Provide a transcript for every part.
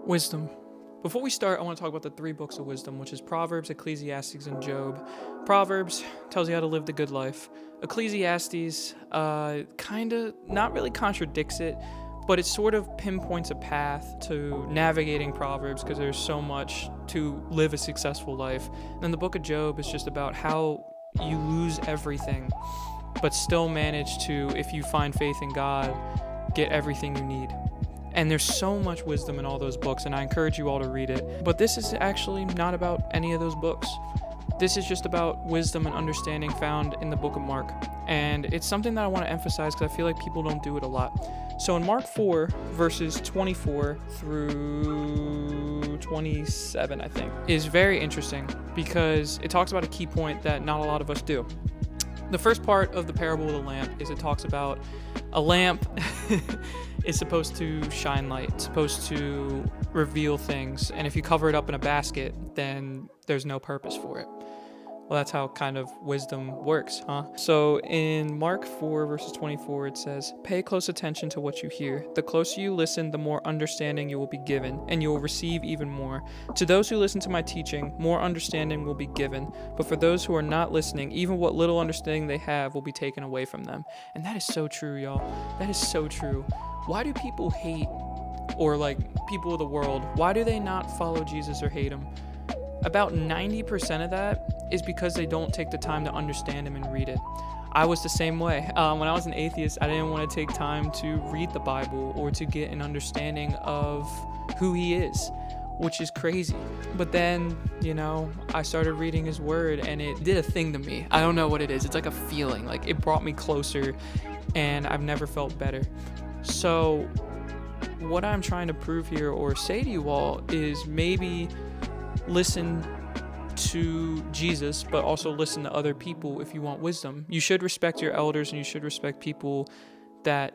Wisdom. Before we start, I want to talk about the 3 books of wisdom, which is Proverbs, Ecclesiastes, and Job. Proverbs tells you how to live the good life. Ecclesiastes kind of not really contradicts it, but it sort of pinpoints a path to navigating Proverbs because there's so much to live a successful life. And then the book of Job is just about how you lose everything, but still manage to, if you find faith in God, get everything you need. And there's so much wisdom in all those books, and I encourage you all to read it. But this is actually not about any of those books. This is just about wisdom and understanding found in the book of Mark. And it's something that I want to emphasize because I feel like people don't do it a lot. So in Mark 4, verses 24 through 27, I think, is very interesting because it talks about a key point that not a lot of us do. The first part of the parable of the lamp is it talks about a lamp is supposed to shine light. It's supposed to reveal things. And if you cover it up in a basket, then there's no purpose for it. Well, that's how kind of wisdom works, huh? So in Mark 4, verses 24, it says, "Pay close attention to what you hear. The closer you listen, the more understanding you will be given, and you will receive even more. To those who listen to my teaching, more understanding will be given. But for those who are not listening, even what little understanding they have will be taken away from them." And that is so true, y'all. That is so true. Why do people hate, or like people of the world, why do they not follow Jesus or hate him? About 90% of that is because they don't take the time to understand him and read it. I was the same way. When I was an atheist, I didn't want to take time to read the Bible or to get an understanding of who he is, which is crazy. But then, I started reading his word and it did a thing to me. I don't know what it is. It's like a feeling. Like it brought me closer and I've never felt better. So what I'm trying to prove here or say to you all is maybe listen to Jesus, but also listen to other people if you want wisdom. You should respect your elders and you should respect people that,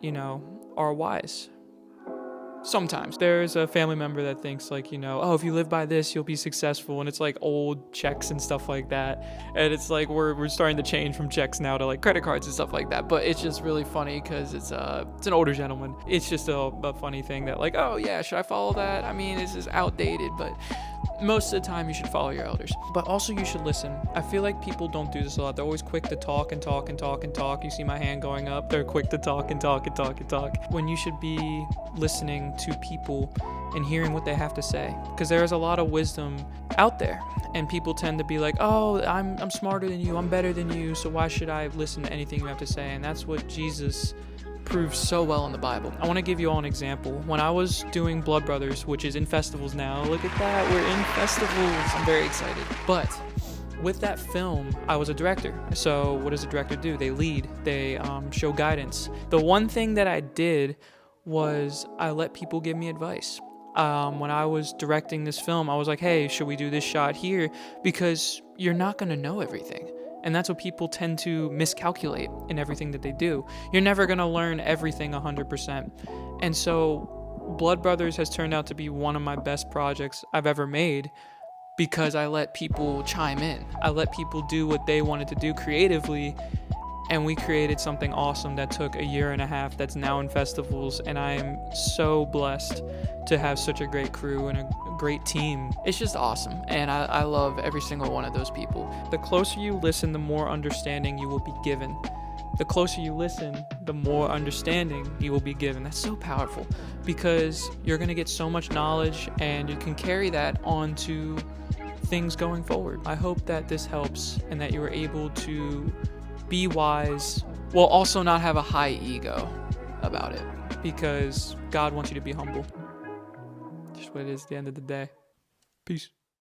are wise. Sometimes there's a family member that thinks like, oh, if you live by this, you'll be successful. And it's like old checks and stuff like that. And it's like we're starting to change from checks now to like credit cards and stuff like that. But it's just really funny because it's an older gentleman. It's just a funny thing that like, oh yeah, should I follow that? I mean, this is outdated, but most of the time you should follow your elders. But also you should listen. I feel like people don't do this a lot. They're always quick to talk and talk and talk and talk. You see my hand going up. They're quick to talk and talk and talk and talk. When you should be listening to people and hearing what they have to say. Because there is a lot of wisdom out there. And people tend to be like, oh, I'm smarter than you. I'm better than you. So why should I listen to anything you have to say? And that's what Jesus proves so well in the Bible. I want to give you all an example. When I was doing Blood Brothers, which is in festivals now, look at that, we're in festivals. I'm very excited. But with that film, I was a director. So what does a director do? They lead, they show guidance. The one thing that I did was I let people give me advice. When I was directing this film, I was like, hey, should we do this shot here? Because you're not going to know everything. And that's what people tend to miscalculate in everything that they do. You're never going to learn everything 100%. And so Blood Brothers has turned out to be one of my best projects I've ever made because I let people chime in. I let people do what they wanted to do creatively. And we created something awesome that took 1.5 years that's now in festivals. And I am so blessed to have such a great crew and a great team. It's just awesome. And I love every single one of those people. The closer you listen, the more understanding you will be given. The closer you listen, the more understanding you will be given. That's so powerful because you're going to get so much knowledge and you can carry that on to things going forward. I hope that this helps and that you were able to be wise while also not have a high ego about it because God wants you to be humble. Just what it is at the end of the day. Peace.